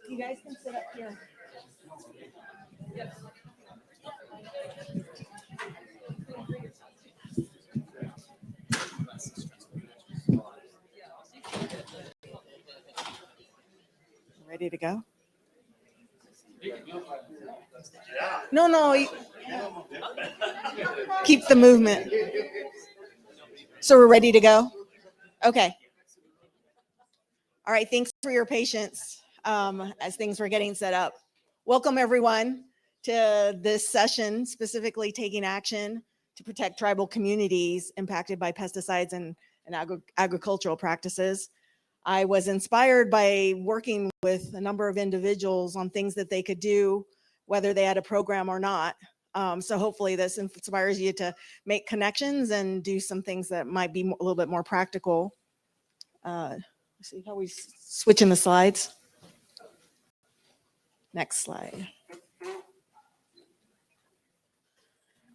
You guys can sit up here. Ready to go? No. Keep the movement. So we're ready to go? Okay. All right, thanks for your patience as things were getting set up. Welcome everyone to this session, specifically taking action to protect tribal communities impacted by pesticides and agricultural practices. I was inspired by working with a number of individuals on things that they could do, whether they had a program or not. So hopefully this inspires you to make connections and do some things that might be a little bit more practical. Let's see how we switching the slides. Next slide.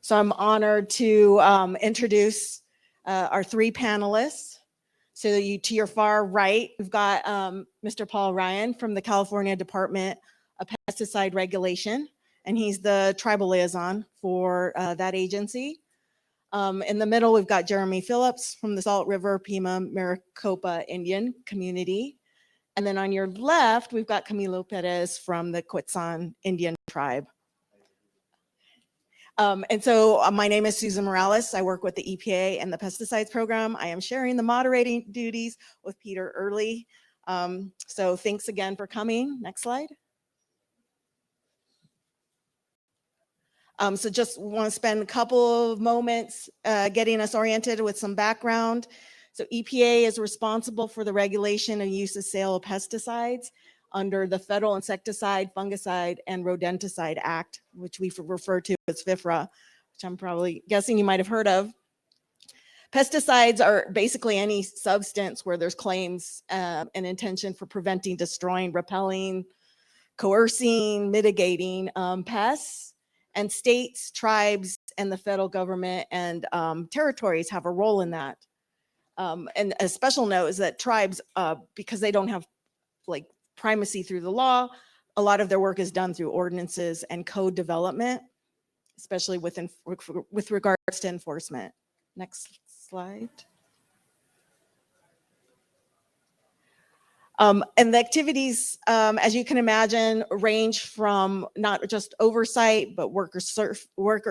So I'm honored to introduce our three panelists. So to your far right, we've got Mr. Paul Ryan from the California Department of Pesticide Regulation, and he's the Tribal Liaison for that agency. In the middle, we've got Jeremy Phillips from the Salt River Pima Maricopa Indian Community. And then on your left, we've got Camilo Perez from the Quetzal Indian Tribe. And so my name is Susan Morales. I work with the EPA and the Pesticides Program. I am sharing the moderating duties with Peter Earley. So thanks again for coming. Next slide. So just want to spend a couple of moments getting us oriented with some background. So EPA is responsible for the regulation and use of sale of pesticides under the Federal Insecticide, Fungicide, and Rodenticide Act, which we refer to as FIFRA, which I'm probably guessing you might have heard of. Pesticides are basically any substance where there's claims and intention for preventing, destroying, repelling, coercing, mitigating pests. And states, tribes, and the federal government and territories have a role in that. And a special note is that tribes, because they don't have like primacy through the law, a lot of their work is done through ordinances and code development, especially with regards to enforcement. Next slide. And the activities, as you can imagine, range from not just oversight, but worker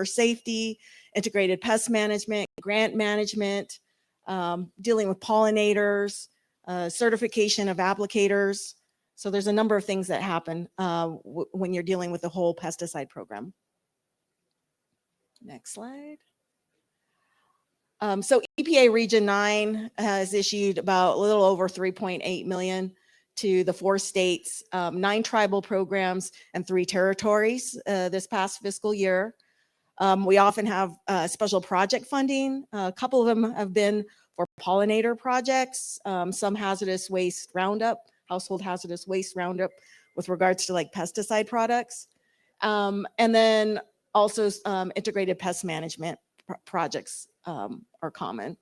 safety, integrated pest management, grant management, dealing with pollinators, certification of applicators. So there's a number of things that happen when you're dealing with the whole pesticide program. Next slide. So EPA Region 9 has issued about a little over 3.8 million to the 4 states, 9 tribal programs, and 3 territories this past fiscal year. We often have special project funding. A couple of them have been for pollinator projects, some hazardous waste roundup, household hazardous waste roundup with regards to like pesticide products. And then also integrated pest management projects are common.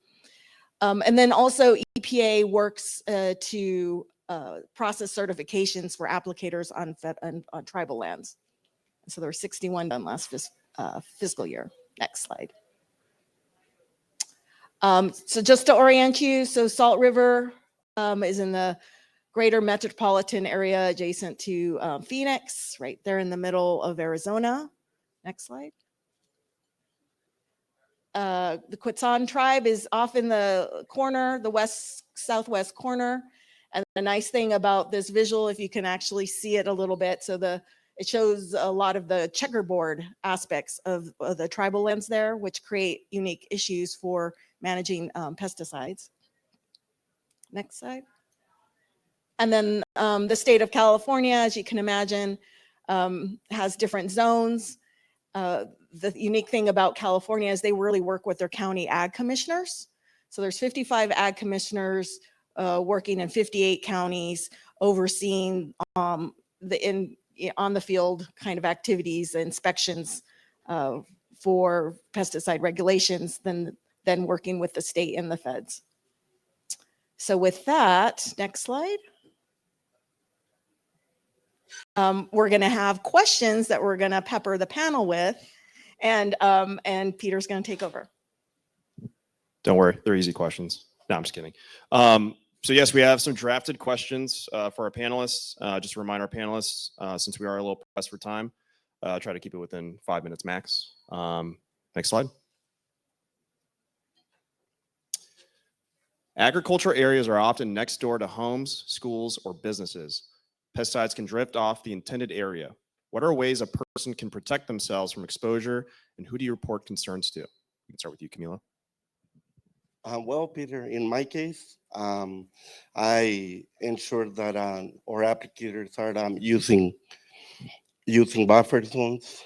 And then also EPA works to process certifications for applicators on tribal lands. So there were 61 done last fiscal year. Next slide. So just to orient you, so Salt River is in the greater metropolitan area adjacent to Phoenix, right there in the middle of Arizona. Next slide. The Quetzal tribe is off in the corner, the southwest corner. And the nice thing about this visual, if you can actually see it a little bit, so it shows a lot of the checkerboard aspects of the tribal lands there, which create unique issues for managing pesticides. Next slide. And then the state of California, as you can imagine, has different zones. The unique thing about California is they really work with their county ag commissioners. So there's 55 ag commissioners working in 58 counties, overseeing on the field kind of activities, inspections for pesticide regulations. Then than working with the state and the feds. So with that, next slide. We're going to have questions that we're going to pepper the panel with, and Peter's going to take over. Don't worry, they're easy questions. No, I'm just kidding. So yes, we have some drafted questions for our panelists. Just to remind our panelists, since we are a little pressed for time, try to keep it within 5 minutes max. Next slide. Agricultural areas are often next door to homes, schools, or businesses. Pesticides can drift off the intended area. What are ways a person can protect themselves from exposure, and who do you report concerns to? We can start with you, Camilo. Well, Peter, in my case, I ensure that our applicators are using buffer zones.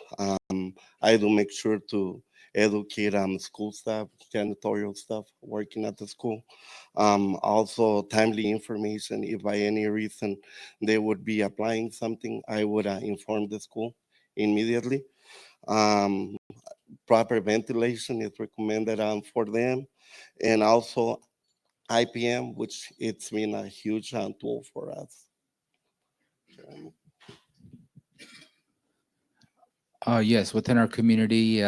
I do make sure to educate school staff, janitorial staff working at the school. Also, timely information. If by any reason they would be applying something, I would inform the school immediately. Proper ventilation is recommended for them, and also IPM, which it's been a huge tool for us. Yes, within our community,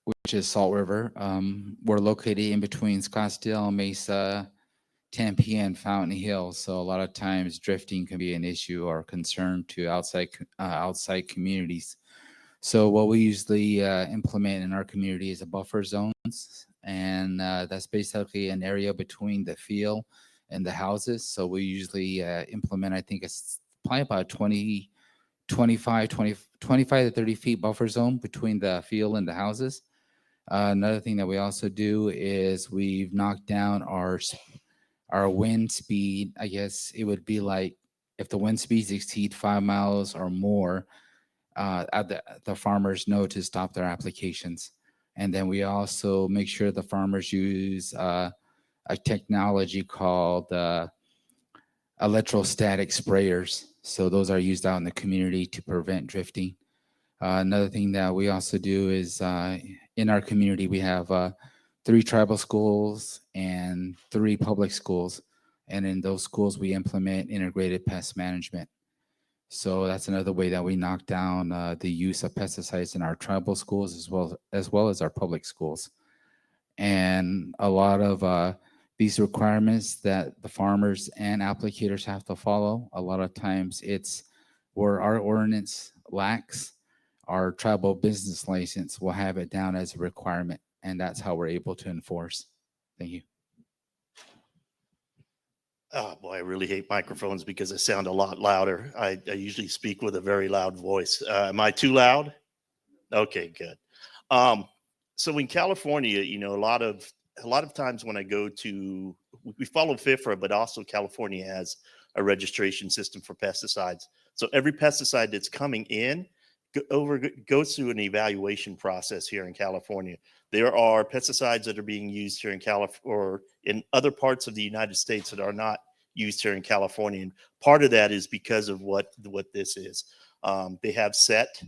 which is Salt River, we're located in between Scottsdale, Mesa, Tempe, and Fountain Hill. So a lot of times drifting can be an issue or concern to outside communities. So what we usually implement in our community is a buffer zones, and that's basically an area between the field and the houses. So we usually implement, I think it's probably about 25 to 30 feet buffer zone between the field and the houses. Another thing that we also do is we've knocked down our wind speed. I guess it would be like if the wind speeds exceed 5 miles or more, the farmers know to stop their applications. And then we also make sure the farmers use a technology called electrostatic sprayers. So those are used out in the community to prevent drifting. Another thing that we also do is in our community, we have 3 tribal schools and 3 public schools. And in those schools, we implement integrated pest management. So that's another way that we knock down the use of pesticides in our tribal schools as well as our public schools. And a lot of these requirements that the farmers and applicators have to follow, a lot of times it's where our ordinance lacks, our tribal business license will have it down as a requirement, and that's how we're able to enforce. Thank you. Oh boy, I really hate microphones because they sound a lot louder. I usually speak with a very loud voice. Am I too loud? Okay, good. So in California, you know, a lot of times when I go to, we follow FIFRA, but also California has a registration system for pesticides. So every pesticide that's coming in goes through an evaluation process here in California. There are pesticides that are being used here in California or in other parts of the United States that are not used here in California. And part of that is because of what this is. They have set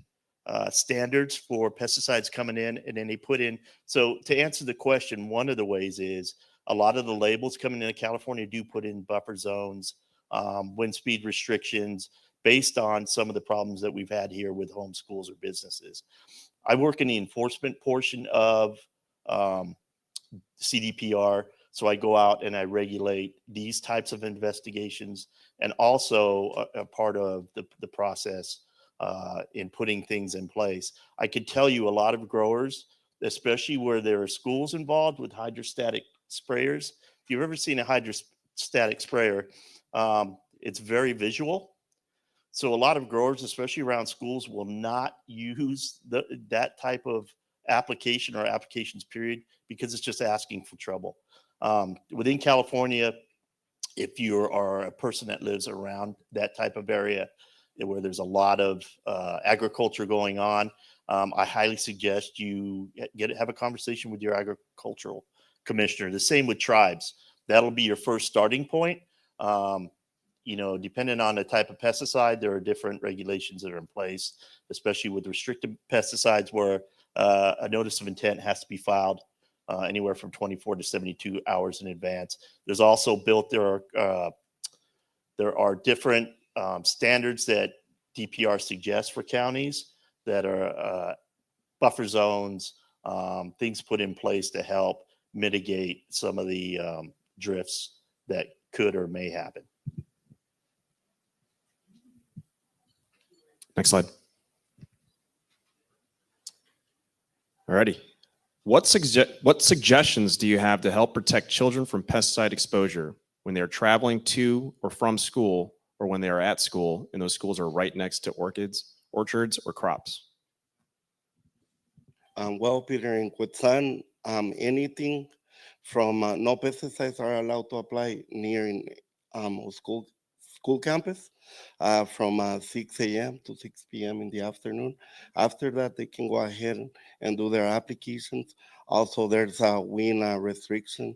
standards for pesticides coming in, and then they put in. So to answer the question, one of the ways is a lot of the labels coming into California do put in buffer zones, wind speed restrictions, based on some of the problems that we've had here with home schools or businesses. I work in the enforcement portion of CDPR. So I go out and I regulate these types of investigations, and also a part of the process in putting things in place. I could tell you a lot of growers, especially where there are schools involved with hydrostatic sprayers. If you've ever seen a hydrostatic sprayer, it's very visual. So a lot of growers, especially around schools, will not use that type of application or applications period because it's just asking for trouble. Within California, if you are a person that lives around that type of area where there's a lot of agriculture going on, I highly suggest you have a conversation with your agricultural commissioner. The same with tribes. That'll be your first starting point. You know, depending on the type of pesticide, there are different regulations that are in place, especially with restricted pesticides where a notice of intent has to be filed anywhere from 24 to 72 hours in advance. There's also there are different standards that DPR suggests for counties that are buffer zones, things put in place to help mitigate some of the drifts that could or may happen. Next slide. Alrighty. What suggestions do you have to help protect children from pesticide exposure when they are traveling to or from school, or when they are at school and those schools are right next to orchards, or crops? Well, Peter, in Quetzal, anything from no pesticides are allowed to apply near school campus from 6 a.m. to 6 p.m. in the afternoon. After that, they can go ahead and do their applications. Also, there's a wind restriction.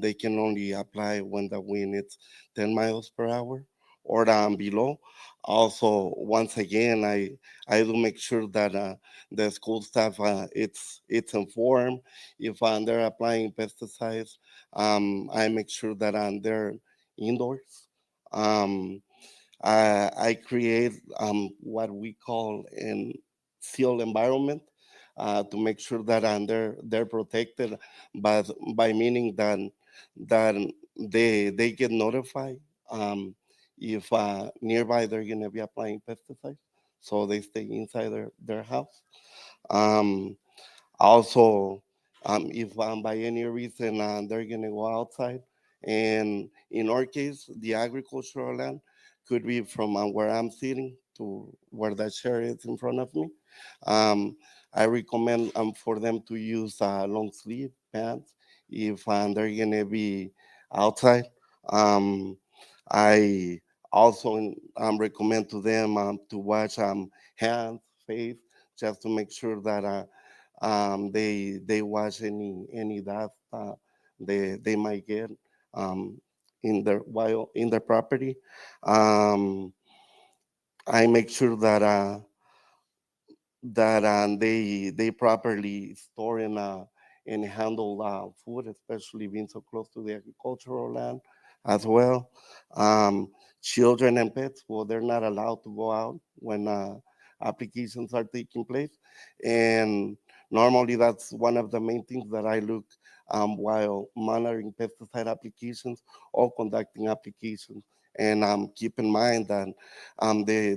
They can only apply when the wind is 10 miles per hour or below. Also, once again, I do make sure that the school staff it's informed if they're applying pesticides. I make sure that they're indoors. I create what we call an sealed environment to make sure that they're protected, but by meaning that they get notified if nearby they're going to be applying pesticides, so they stay inside their house. Also, if by any reason they're going to go outside, and in our case, the agricultural land could be from where I'm sitting to where that chair is in front of me. I recommend for them to use long sleeve pants if they're going to be outside. I also recommend to them to wash hands, face, just to make sure that they wash any dust they might get in their property. I make sure that they properly store and handle food, especially being so close to the agricultural land as well. Children and pets, well, they're not allowed to go out when applications are taking place. And normally that's one of the main things that I look while monitoring pesticide applications or conducting applications. And keep in mind that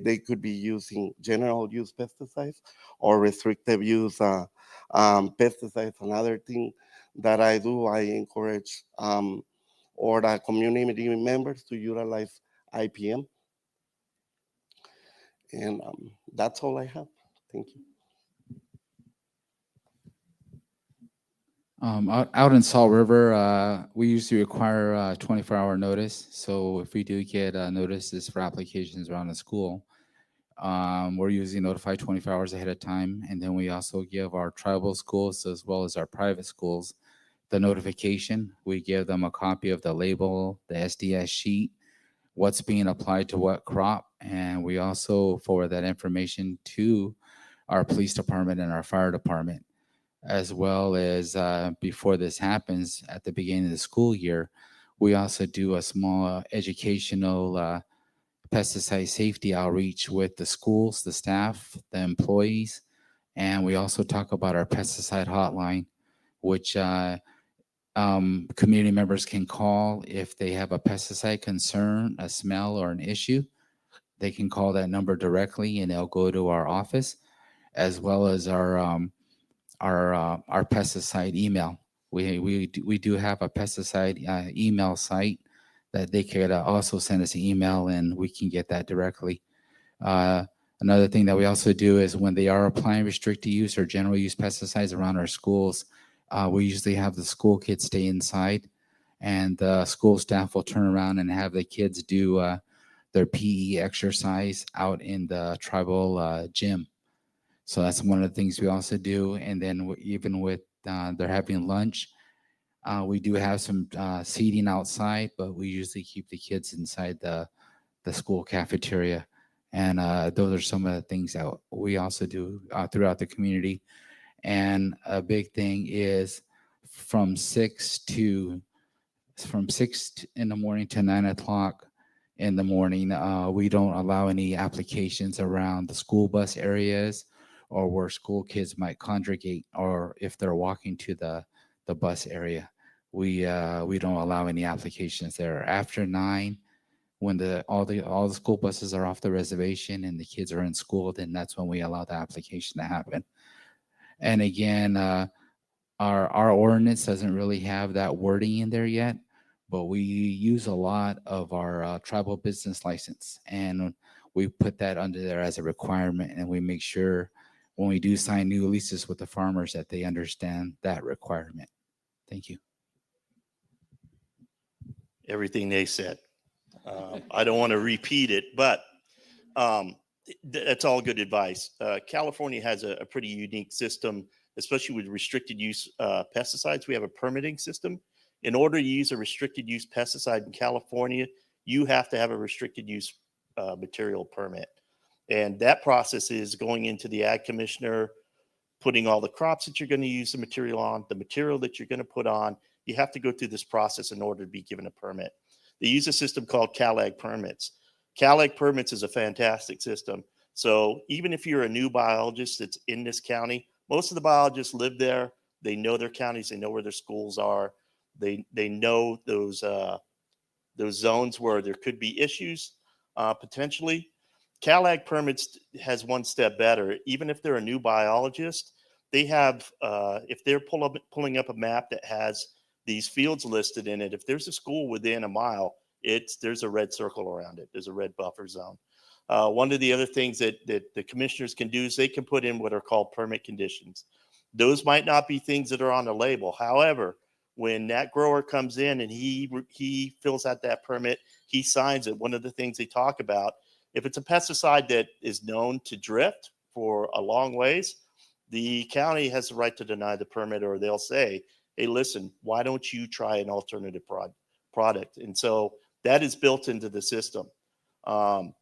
they could be using general use pesticides or restrictive use pesticides. Another thing that I do, I encourage or the community members to utilize IPM. And that's all I have. Thank you. Out in Salt River, we usually require 24-hour notice. So if we do get notices for applications around the school, we're usually notified 24 hours ahead of time. And then we also give our tribal schools as well as our private schools the notification. We give them a copy of the label, the SDS sheet, what's being applied to what crop. And we also forward that information to our police department and our fire department, as well as before this happens at the beginning of the school year. We also do a small educational pesticide safety outreach with the schools, the staff, the employees, and we also talk about our pesticide hotline, which community members can call if they have a pesticide concern, a smell, or an issue. They can call that number directly and they'll go to our office, as well as our pesticide email. We do have a pesticide email site that they could also send us an email and we can get that directly. Another thing that we also do is when they are applying restricted use or general use pesticides around our schools, we usually have the school kids stay inside, and the school staff will turn around and have the kids do their PE exercise out in the tribal gym. So that's one of the things we also do. And then even with they're having lunch, we do have some seating outside, but we usually keep the kids inside the school cafeteria. And those are some of the things that we also do throughout the community. And a big thing is from 6 in the morning to 9 o'clock in the morning, we don't allow any applications around the school bus areas or where school kids might congregate, or if they're walking to the bus area. We don't allow any applications there. After 9, when all the school buses are off the reservation and the kids are in school, then that's when we allow the application to happen. And again, our ordinance doesn't really have that wording in there yet, but we use a lot of our tribal business license, and we put that under there as a requirement, and we make sure when we do sign new leases with the farmers that they understand that requirement. Thank you. Everything they said. I don't want to repeat it, but that's all good advice. California has a pretty unique system, especially with restricted use pesticides. We have a permitting system. In order to use a restricted use pesticide in California, you have to have a restricted use material permit. And that process is going into the ag commissioner, putting all the crops that you're going to use the material on, the material that you're going to put on. You have to go through this process in order to be given a permit. They use a system called CalAg permits. CalAg permits is a fantastic system. So even if you're a new biologist that's in this county, most of the biologists live there. They know their counties. They know where their schools are. They know those zones where there could be issues potentially. CalAg permits has one step better. Even if they're a new biologist, they have, if they're pulling up a map that has these fields listed in it, if there's a school within a mile, there's a red circle around it. There's a red buffer zone. One of the other things that the commissioners can do is they can put in what are called permit conditions. Those might not be things that are on the label. However, when that grower comes in and he fills out that permit, he signs it. One of the things they talk about, if it's a pesticide that is known to drift for a long ways, the county has the right to deny the permit, or they'll say, hey, listen, why don't you try an alternative product? And so that is built into the system. What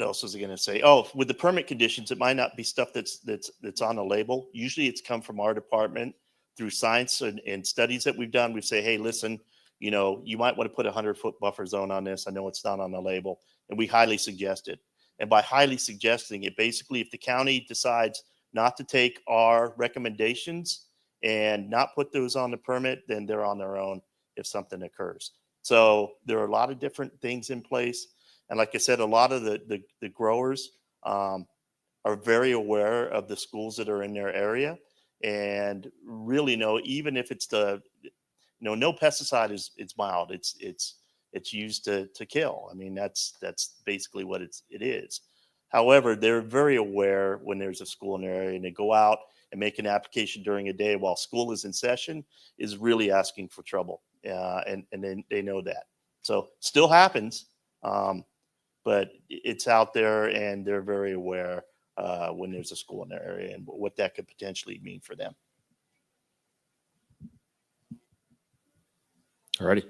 else was I going to say? Oh, with the permit conditions, it might not be stuff that's on a label. Usually it's come from our department through science and studies that we've done. We say, hey, listen, you might want to put a 100-foot buffer zone on this. I know it's not on the label, and we highly suggest it. And by highly suggesting it, basically, if the county decides not to take our recommendations and not put those on the permit, then they're on their own if something occurs. So there are a lot of different things in place. And like I said, a lot of the growers are very aware of the schools that are in their area and really know, even if it's no pesticide it's mild. It's used to kill. I mean, that's basically what it is. However, they're very aware when there's a school in their area, and they go out and make an application during a day while school is in session is really asking for trouble. And they know that. So still happens, but it's out there, and they're very aware when there's a school in their area and what that could potentially mean for them. Alrighty.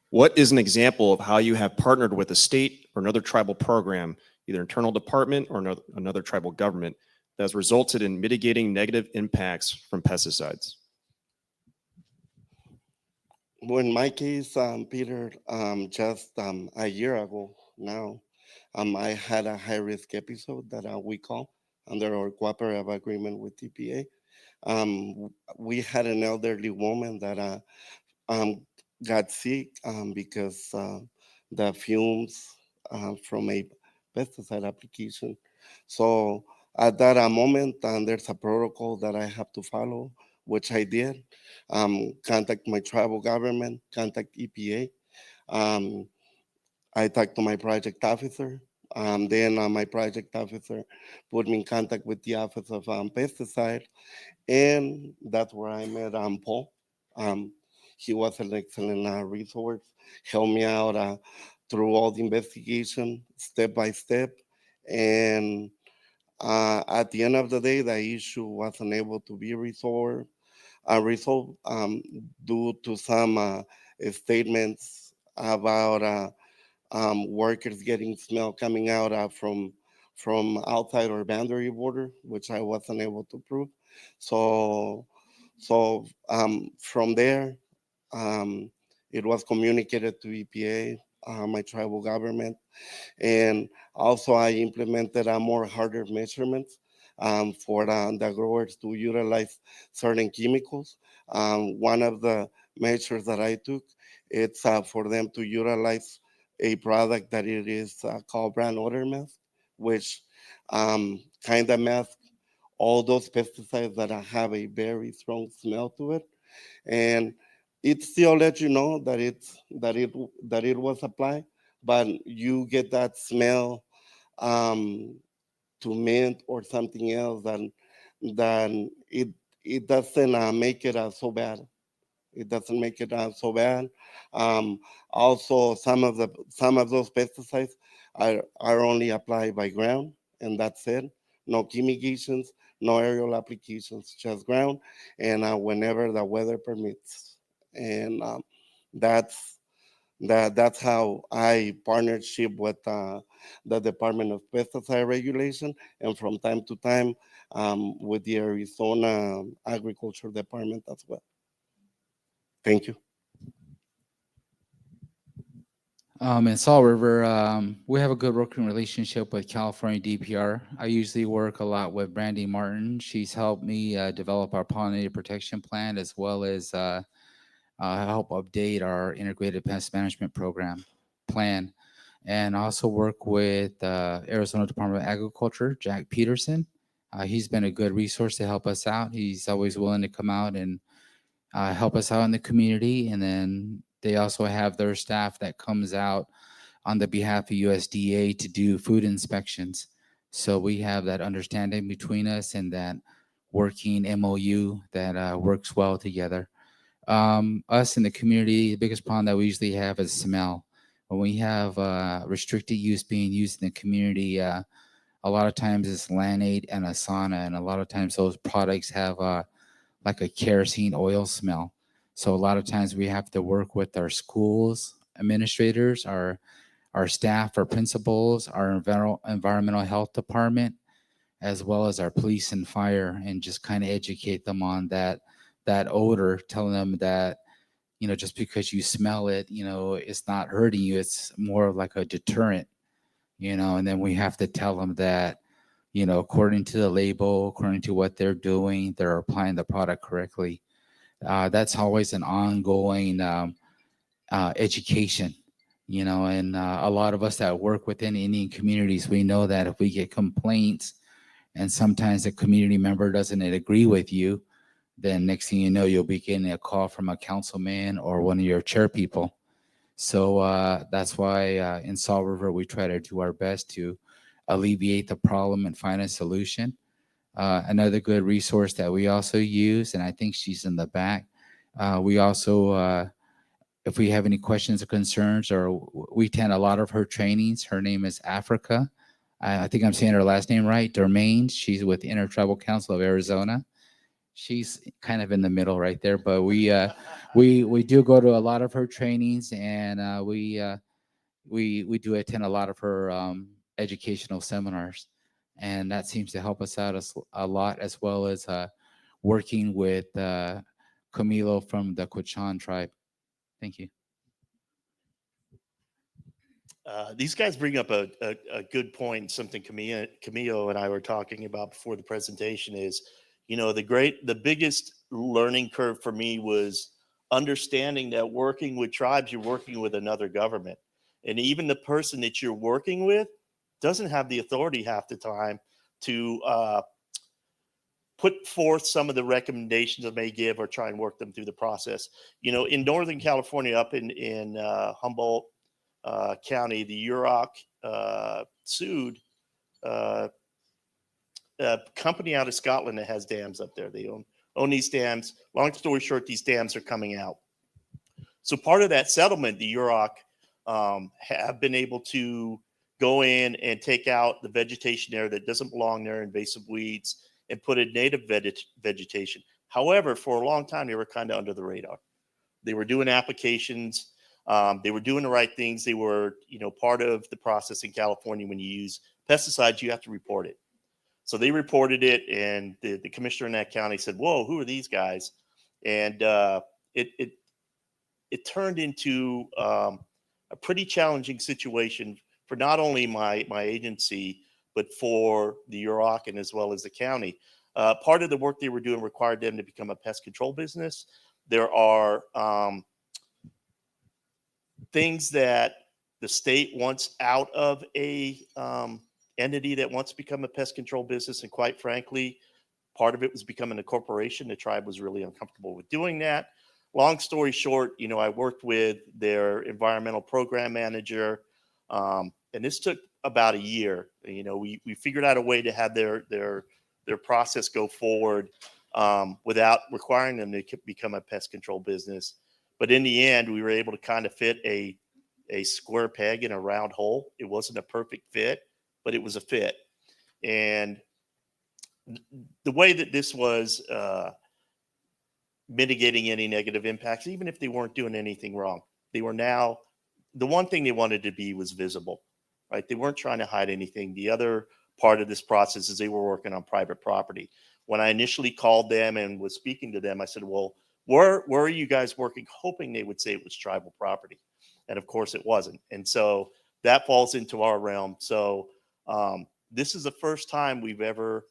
What is an example of how you have partnered with a state or another tribal program, either internal department or another tribal government, that has resulted in mitigating negative impacts from pesticides? Well, in my case, Peter, just a year ago now, I had a high-risk episode that we call under our cooperative agreement with EPA. We had an elderly woman that got sick because the fumes from a pesticide application. So at that moment, there's a protocol that I have to follow, which I did. Contact my tribal government, contact EPA. I talked to my project officer. Then my project officer put me in contact with the Office of Pesticide, and that's where I met Paul. He was an excellent resource, helped me out through all the investigation, step by step. And at the end of the day, the issue wasn't able to be resolved due to some statements about workers getting smell coming out from outside our boundary border, which I wasn't able to prove. So, from there, it was communicated to EPA, my tribal government, and also I implemented a more harder measurements for the growers to utilize certain chemicals. One of the measures that I took, it's for them to utilize a product that it is called brand odor mask, which kind of mask all those pesticides that have a very strong smell to it, and it still lets you know that it was applied, but you get that smell to mint or something else, then it doesn't make it so bad. It doesn't make it so bad. Also, some of those pesticides are only applied by ground, and that's it. No fumigations, no aerial applications, just ground, and whenever the weather permits. And that's how I partnership with the Department of Pesticide Regulation, and from time to time with the Arizona Agriculture Department as well. Thank you. In Salt River, we have a good working relationship with California DPR. I usually work a lot with Brandy Martin. She's helped me develop our pollinator protection plan, as well as help update our integrated pest management program plan. And I also work with Arizona Department of Agriculture, Jack Peterson. He's been a good resource to help us out. He's always willing to come out and help us out in the community. And then they also have their staff that comes out on the behalf of USDA to do food inspections. So we have that understanding between us and that working MOU that works well together. Us in the community, the biggest problem that we usually have is smell. When we have restricted use being used in the community, a lot of times it's lanate and asana, and a lot of times those products have like a kerosene oil smell. So a lot of times we have to work with our schools administrators, our staff, our principals, our environmental health department, as well as our police and fire, and just kind of educate them on that odor, telling them that, you know, just because you smell it, you know, it's not hurting you. It's more like a deterrent, you know. And then we have to tell them that, you know, according to the label, according to what they're doing, they're applying the product correctly. That's always an ongoing education, you know. And a lot of us that work within Indian communities, we know that if we get complaints and sometimes a community member doesn't agree with you, then next thing you know, you'll be getting a call from a councilman or one of your chair people. So that's why in Salt River, we try to do our best to alleviate the problem and find a solution. Another good resource that we also use, and I think she's in the back, we also, if we have any questions or concerns, or we attend a lot of her trainings. Her name is Africa. I think I'm saying her last name right, Dermaine. She's with Intertribal Council of Arizona. She's kind of in the middle right there, but we do go to a lot of her trainings, and we do attend a lot of her educational seminars, and that seems to help us out a lot, as well as working with Camilo from the Quechan tribe. Thank you. These guys bring up a good point. Something Camilo and I were talking about before the presentation is, you know, the biggest learning curve for me was understanding that working with tribes, you're working with another government. And even the person that you're working with doesn't have the authority half the time to put forth some of the recommendations they may give or try and work them through the process. You know, in Northern California, up in Humboldt County, the Yurok sued a company out of Scotland that has dams up there. They own these dams. Long story short, these dams are coming out. So part of that settlement, the Yurok have been able to go in and take out the vegetation there that doesn't belong there, invasive weeds, and put in native vegetation. However, for a long time, they were kind of under the radar. They were doing applications. They were doing the right things. They were, you know, part of the process in California. When you use pesticides, you have to report it. So they reported it, and the commissioner in that county said, "Whoa, who are these guys?" And it turned into a pretty challenging situation for not only my agency, but for the UROC as well as the county. Part of the work they were doing required them to become a pest control business. There are things that the state wants out of a entity that wants to become a pest control business, and quite frankly, part of it was becoming a corporation. The tribe was really uncomfortable with doing that. Long story short, I worked with their environmental program manager, and this took about a year. We figured out a way to have their process go forward without requiring them to become a pest control business. But in the end, we were able to kind of fit a square peg in a round hole. It wasn't a perfect fit, but it was a fit. And the way that this was mitigating any negative impacts, even if they weren't doing anything wrong, they were now, the one thing they wanted to be was visible, right? They weren't trying to hide anything. The other part of this process is they were working on private property. When I initially called them and was speaking to them, I said, well, where are you guys working? Hoping they would say it was tribal property. And of course it wasn't. And so that falls into our realm. So this is the first time we've ever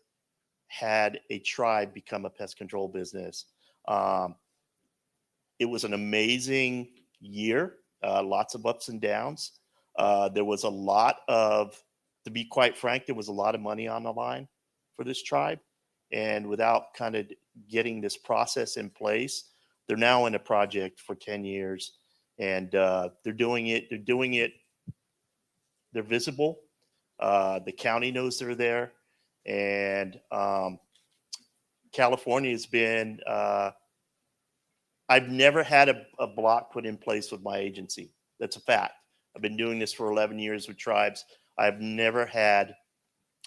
had a tribe become a pest control business. It was an amazing year, lots of ups and downs. There was a lot of, to be quite frank, there was a lot of money on the line for this tribe. And without kind of getting this process in place, they're now in a project for 10 years, and they're doing it. They're visible. The county knows they're there. And California has been, I've never had a block put in place with my agency. That's a fact. I've been doing this for 11 years with tribes. I've never had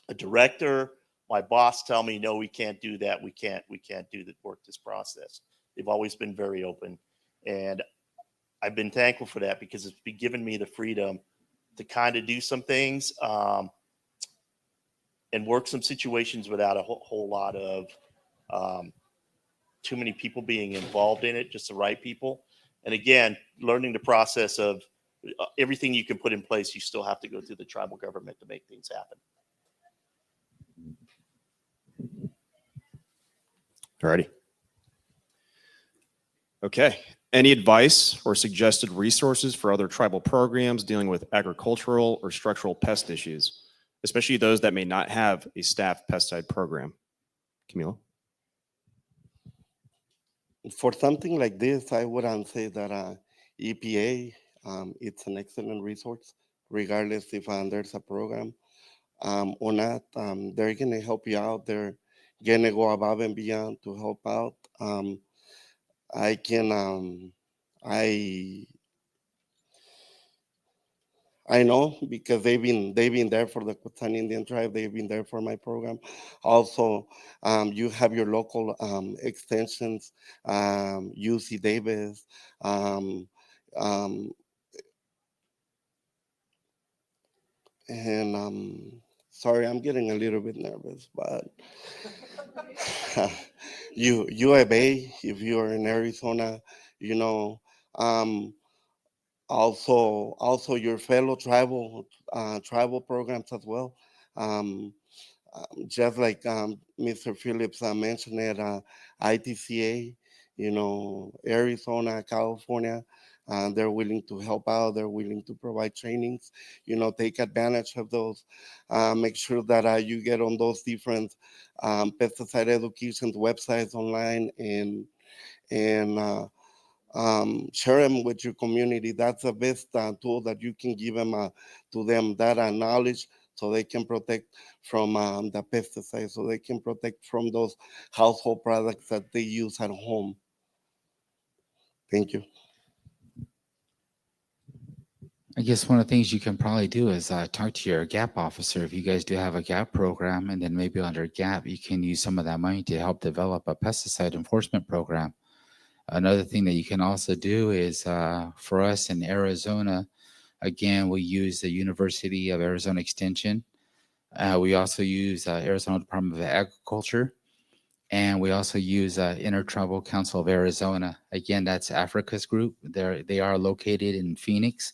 a director, my boss tell me, no, we can't do that. We can't do the work, this process. They've always been very open. And I've been thankful for that, because it's been given me the freedom to kind of do some things and work some situations without a whole lot of too many people being involved in it, just the right people. And again, learning the process of everything you can put in place, you still have to go through the tribal government to make things happen. Alrighty. Okay. Any advice or suggested resources for other tribal programs dealing with agricultural or structural pest issues, especially those that may not have a staff pesticide program? Camila? For something like this, I would say that EPA, it's an excellent resource, regardless if there's a program or not. They're going to help you out. They're going to go above and beyond to help out. I know, because they've been there for the Quetzal Indian tribe. They've been there for my program. Also, you have your local extensions, UC Davis, and sorry, I'm getting a little bit nervous, but U of A, if you're in Arizona, also your fellow tribal programs as well. Just like Mr. Phillips mentioned it, ITCA, Arizona, California, they're willing to help out. They're willing to provide trainings. Take advantage of those. Make sure that you get on those different pesticide education websites online and share them with your community. That's the best tool that you can give them to them, that knowledge, so they can protect from the pesticides, so they can protect from those household products that they use at home. Thank you. I guess one of the things you can probably do is talk to your GAP officer. If you guys do have a GAP program, and then maybe under GAP, you can use some of that money to help develop a pesticide enforcement program. Another thing that you can also do is for us in Arizona, again, we use the University of Arizona Extension. We also use Arizona Department of Agriculture, and we also use Intertribal Council of Arizona. Again, that's Africa's group. They are located in Phoenix,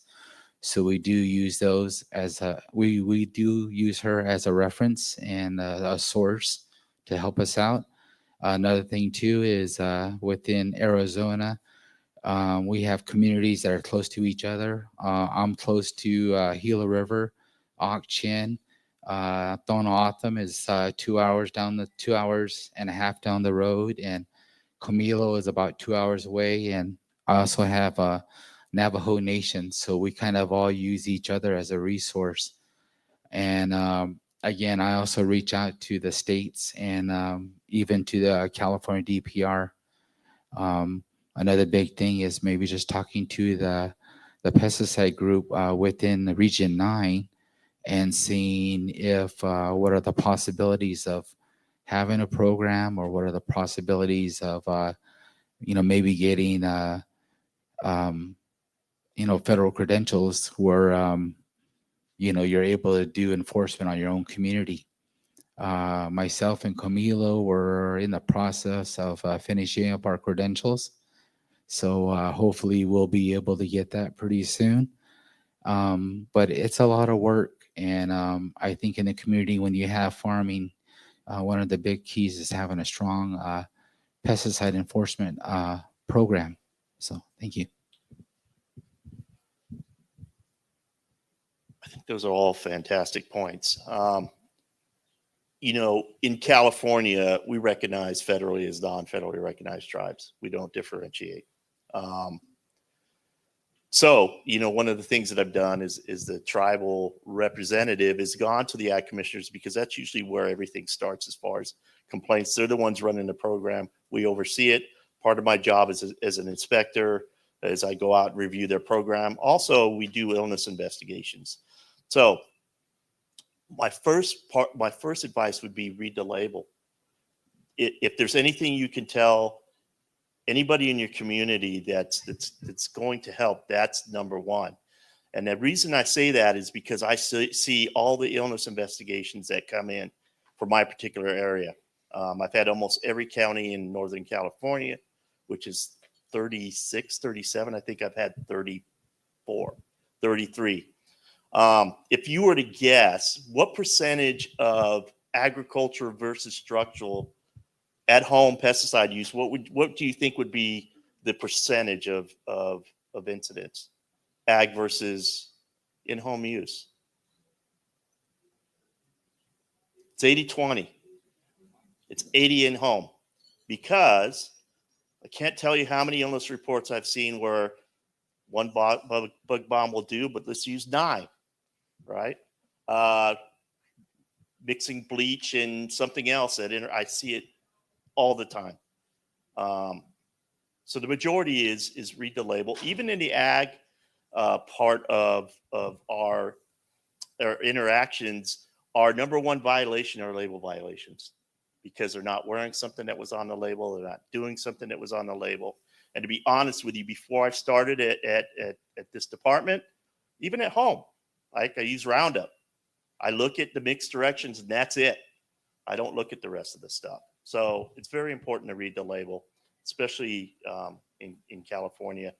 so we do use those as we do use her as a reference and a source to help us out. Another thing too is within Arizona, we have communities that are close to each other. I'm close to Gila River, Ak-Chin. Tonoatham is 2 hours down the 2.5 hours down the road, and Camilo is about 2 hours away. And I also have a Navajo Nation, so we kind of all use each other as a resource. And again, I also reach out to the states and even to the California DPR. Another big thing is maybe just talking to the pesticide group within the Region 9 and seeing if what are the possibilities of having a program, or what are the possibilities of maybe getting federal credentials where you're able to do enforcement on your own community. Myself and Camilo were in the process of finishing up our credentials, so hopefully we'll be able to get that pretty soon. But it's a lot of work. And I think in the community, when you have farming, one of the big keys is having a strong pesticide enforcement program. So thank you. I think those are all fantastic points. In California, we recognize federally as non-federally recognized tribes. We don't differentiate. So, one of the things that I've done is the tribal representative has gone to the ag commissioners, because that's usually where everything starts as far as complaints. They're the ones running the program. We oversee it. Part of my job is as an inspector, as I go out and review their program. Also, we do illness investigations. So my first advice would be read the label. If there's anything you can tell anybody in your community that's going to help, that's number one. And the reason I say that is because I see all the illness investigations that come in for my particular area. I've had almost every county in Northern California, which is 36, 37. I think I've had 34, 33. If you were to guess, what percentage of agriculture versus structural at-home pesticide use, what do you think would be the percentage of incidents, ag versus in-home use? It's 80-20. It's 80 in-home, because I can't tell you how many illness reports I've seen where one bug bomb will do, but let's use 9, right? Mixing bleach and something else I see it all the time. So the majority is read the label. Even in the ag part of our interactions, our number one violation are label violations, because they're not wearing something that was on the label. They're not doing something that was on the label. And to be honest with you, before I started at this department, even at home, like I use Roundup, I look at the mixed directions and that's it. I don't look at the rest of the stuff. So it's very important to read the label, especially in California.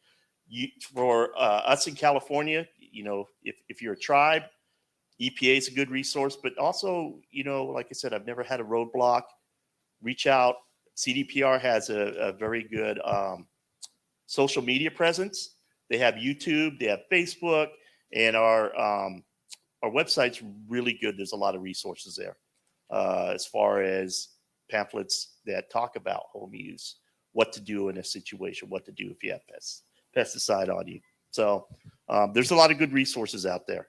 For us in California, if you're a tribe, EPA is a good resource, but also, like I said, I've never had a roadblock. Reach out. CDPR has a very good social media presence. They have YouTube, they have Facebook, and our website's really good. There's a lot of resources there as far as pamphlets that talk about home use, what to do in a situation, what to do if you have pesticide on you. So there's a lot of good resources out there.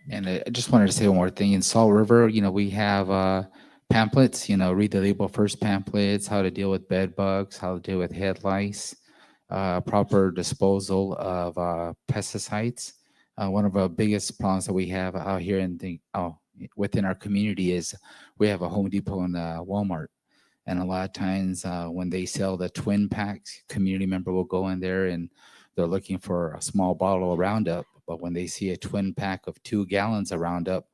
And I just wanted to say one more thing. In Salt River, we have pamphlets, read the label first pamphlets, how to deal with bed bugs, how to deal with head lice, proper disposal of pesticides. One of our biggest problems that we have out here within our community is we have a Home Depot and a Walmart. And a lot of times when they sell the twin packs, community member will go in there and they're looking for a small bottle of Roundup. But when they see a twin pack of 2 gallons of Roundup,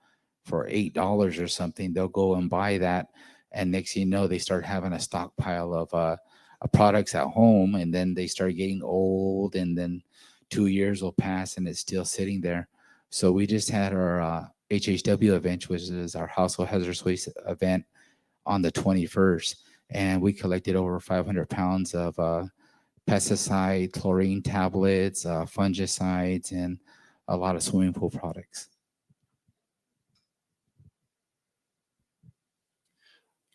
for $8 or something, they'll go and buy that. And next thing you know, they start having a stockpile of products at home, and then they start getting old, and then 2 years will pass and it's still sitting there. So we just had our HHW event, which is our household hazardous waste event, on the 21st. And we collected over 500 pounds of pesticide, chlorine tablets, fungicides, and a lot of swimming pool products.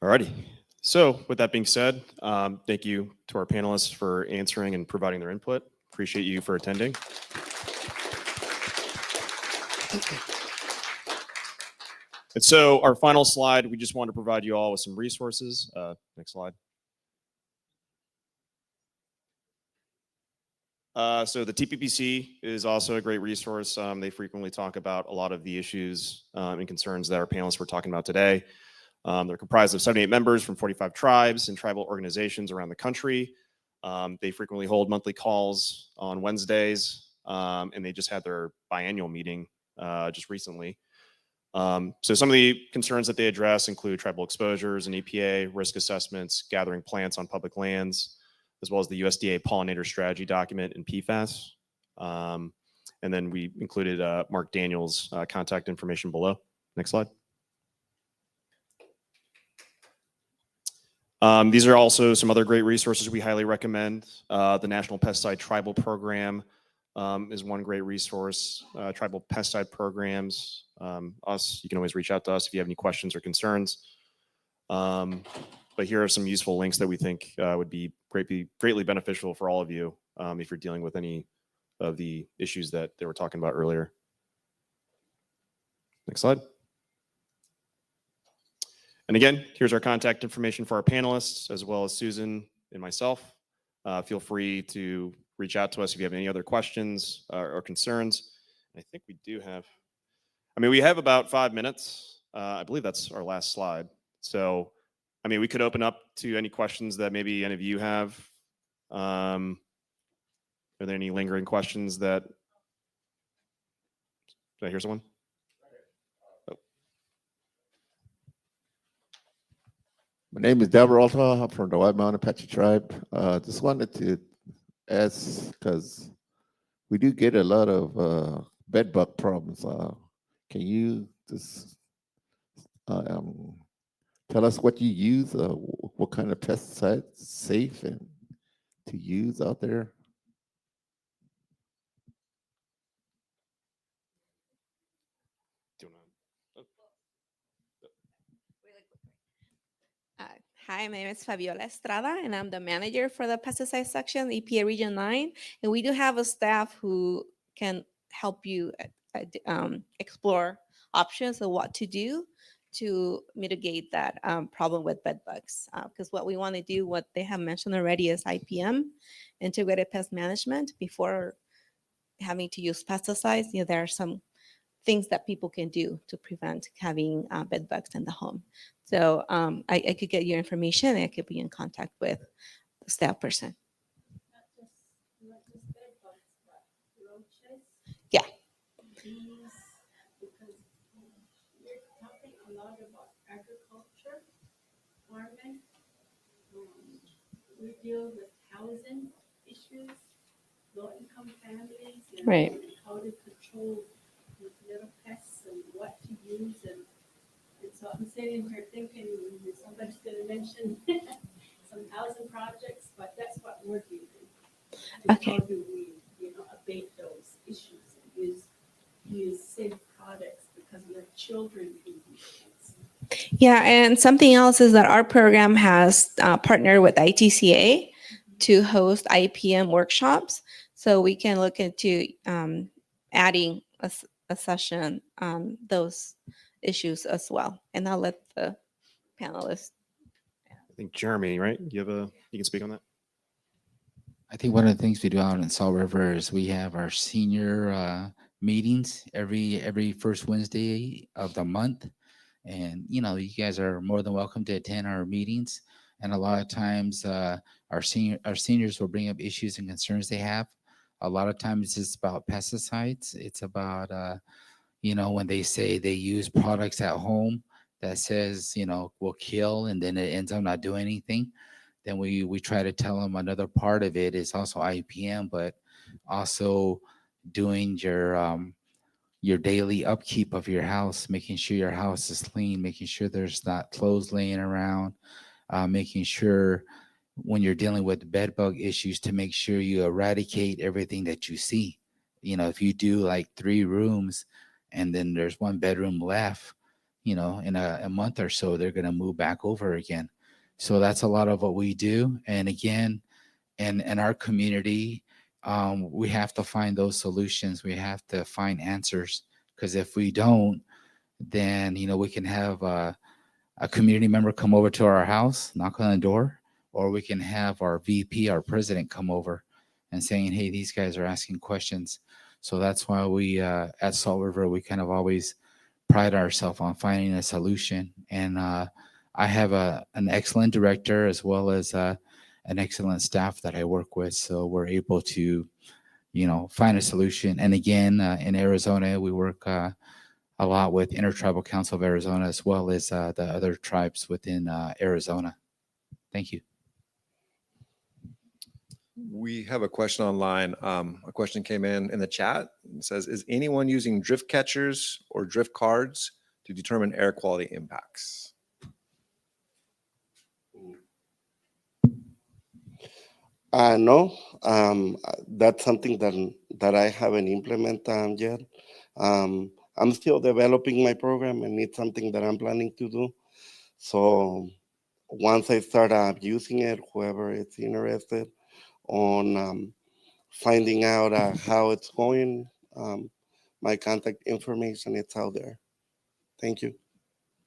Alrighty. So with that being said, thank you to our panelists for answering and providing their input. Appreciate you for attending. And so our final slide, we just want to provide you all with some resources. Next slide. So the TPPC is also a great resource. They frequently talk about a lot of the issues and concerns that our panelists were talking about today. They're comprised of 78 members from 45 tribes and tribal organizations around the country. They frequently hold monthly calls on Wednesdays, and they just had their biannual meeting just recently. So some of the concerns that they address include tribal exposures and EPA, risk assessments, gathering plants on public lands, as well as the USDA pollinator strategy document and PFAS. And then we included Mark Daniels' contact information below. Next slide. These are also some other great resources we highly recommend. The National Pesticide Tribal Program is one great resource. Tribal Pesticide Programs, you can always reach out to us if you have any questions or concerns. But here are some useful links that we think would be greatly beneficial for all of you if you're dealing with any of the issues that they were talking about earlier. Next slide. And again, here's our contact information for our panelists, as well as Susan and myself. Feel free to reach out to us if you have any other questions or concerns. I think we do have, we have about 5 minutes. I believe that's our last slide. So, we could open up to any questions that maybe any of you have. Are there any lingering questions that, did I hear someone? My name is Deborah Alta. I'm from the White Mountain Apache tribe. Just wanted to ask, because we do get a lot of bed bug problems. Can you just tell us what you use? What kind of pesticides safe and to use out there? Hi, my name is Fabiola Estrada, and I'm the manager for the pesticide section, EPA Region 9. And we do have a staff who can help you explore options of what to do to mitigate that problem with bed bugs. Because what we want to do, what they have mentioned already, is IPM, integrated pest management. Before having to use pesticides, there are some things that people can do to prevent having bed bugs in the home. So I could get your information, and I could be in contact with the staff person. Not just bed bugs, but roaches. Yeah. Bees, because you're talking a lot about agriculture, farming. We deal with housing issues, low-income families, Right. How to control these little pests and what to use, and so I'm sitting here thinking somebody's going to mention some housing projects, but that's what we're doing. Okay. How do we, abate those issues and use safe products, because we have children in these things. Yeah, and something else is that our program has partnered with ITCA to host IPM workshops. So we can look into adding a session on those issues as well. And I'll let the panelists. I think Jeremy, right? You can speak on that. I think one of the things we do out in Salt River is we have our senior meetings every first Wednesday of the month. And, you guys are more than welcome to attend our meetings. And a lot of times our seniors will bring up issues and concerns they have. A lot of times it's about pesticides. It's about, when they say they use products at home that says, will kill, and then it ends up not doing anything, then we try to tell them another part of it is also IPM, but also doing your daily upkeep of your house, making sure your house is clean, making sure there's not clothes laying around, making sure when you're dealing with bed bug issues to make sure you eradicate everything that you see. If you do like 3 rooms and then there's 1 bedroom left, in a month or so, they're going to move back over again. So that's a lot of what we do. And again, in our community, we have to find those solutions. We have to find answers, because if we don't, then, we can have a community member come over to our house, knock on the door, or we can have our VP, our president, come over and saying, hey, these guys are asking questions. So that's why we, at Salt River, we kind of always pride ourselves on finding a solution. And I have an excellent director as well as an excellent staff that I work with. So we're able to, find a solution. And again, in Arizona, we work a lot with Intertribal Council of Arizona as well as the other tribes within Arizona. Thank you. We have a question online. A question came in the chat. It says, is anyone using drift catchers or drift cards to determine air quality impacts? No, that's something that I haven't implemented yet. I'm still developing my program, and it's something that I'm planning to do. So once I start using it, whoever is interested on finding out how it's going, my contact information is out there. Thank you.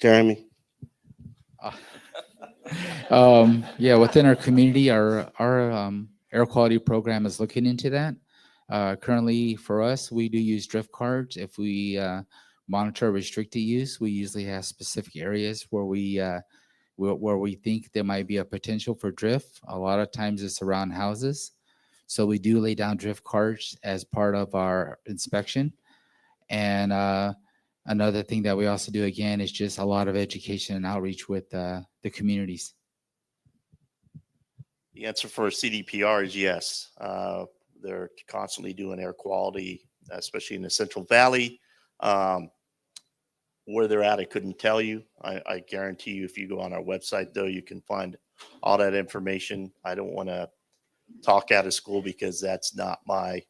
Jeremy. Yeah, within our community, our air quality program is looking into that. Currently, for us, we do use drift cards. If we monitor restricted use, we usually have specific areas where we think there might be a potential for drift. A lot of times it's around houses. So we do lay down drift cards as part of our inspection. And another thing that we also do, again, is just a lot of education and outreach with the communities. The answer for CDPR is yes. They're constantly doing air quality, especially in the Central Valley. Where they're at, I couldn't tell you. I guarantee you, if you go on our website, though, you can find all that information. I don't want to talk out of school because that's not my,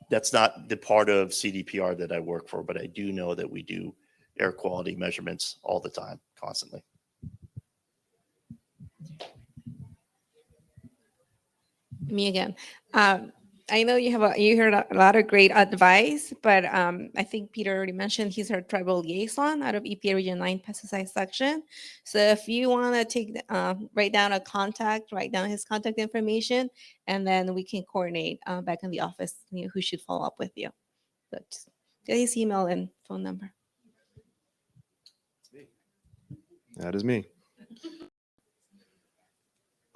that's not the part of CDPR that I work for, but I do know that we do air quality measurements all the time, constantly. Me again. I know you heard a lot of great advice, but I think Peter already mentioned he's our tribal liaison out of EPA Region 9 pesticide section. So if you want to write down his contact information, and then we can coordinate back in the office who should follow up with you. So just get his email and phone number. That is me.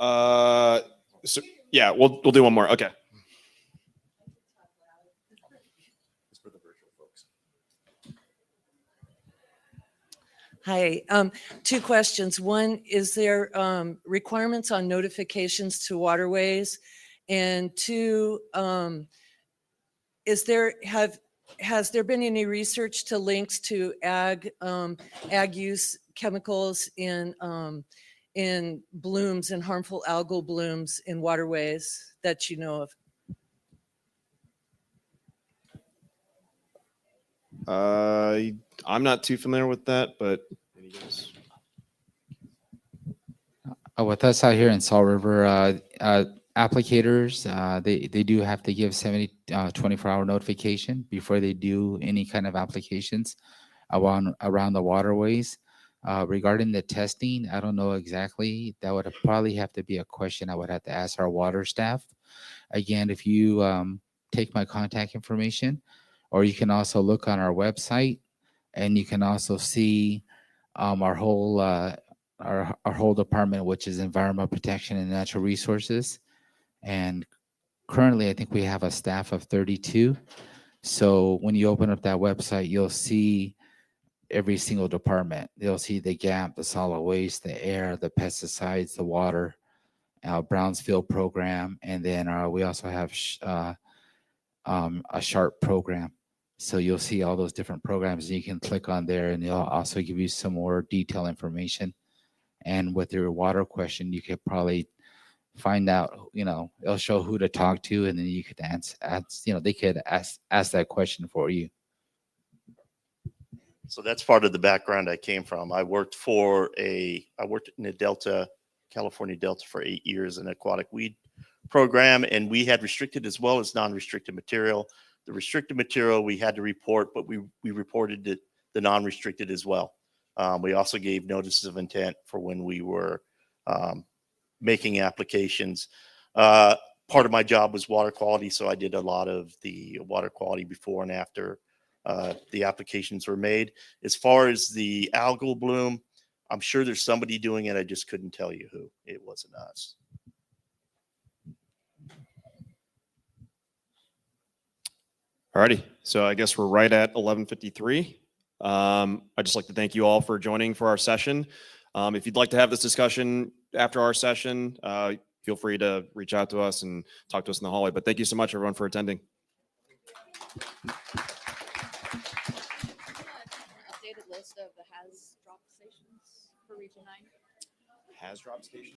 So yeah, we'll do one more. Okay. Hi, 2 questions. One, is there requirements on notifications to waterways? And 2, has there been any research to links to ag use chemicals in blooms and harmful algal blooms in waterways that you know of? I'm not too familiar with that, but With us out here in Salt River, applicators, they do have to give 24-hour notification before they do any kind of applications around the waterways. Regarding the testing, I don't know exactly. That would probably have to be a question I would have to ask our water staff. Again, if you take my contact information, or you can also look on our website, and you can also see our whole department, which is Environmental Protection and Natural Resources. And currently, I think we have a staff of 32. So when you open up that website, you'll see every single department. You'll see the GAP, the solid waste, the air, the pesticides, the water, our Brownsfield program, and then we also have a SHARP program. So you'll see all those different programs, and you can click on there, and they'll also give you some more detailed information. And with your water question, you could probably find out, it'll show who to talk to, and then you could they could ask that question for you. So that's part of the background I came from. I worked in the Delta, California Delta for 8 years in an aquatic weed program, and we had restricted as well as non-restricted material. The restricted material we had to report, but we reported the non-restricted as well. We also gave notices of intent for when we were making applications. Part of my job was water quality, so I did a lot of the water quality before and after the applications were made. As far as the algal bloom, I'm sure there's somebody doing it. I just couldn't tell you who. It wasn't us. Alrighty, so I guess we're right at 11:53. I'd just like to thank you all for joining for our session. If you'd like to have this discussion after our session, feel free to reach out to us and talk to us in the hallway. But thank you so much, everyone, for attending. Updated list of the has drop stations for Region 9. Has drop station?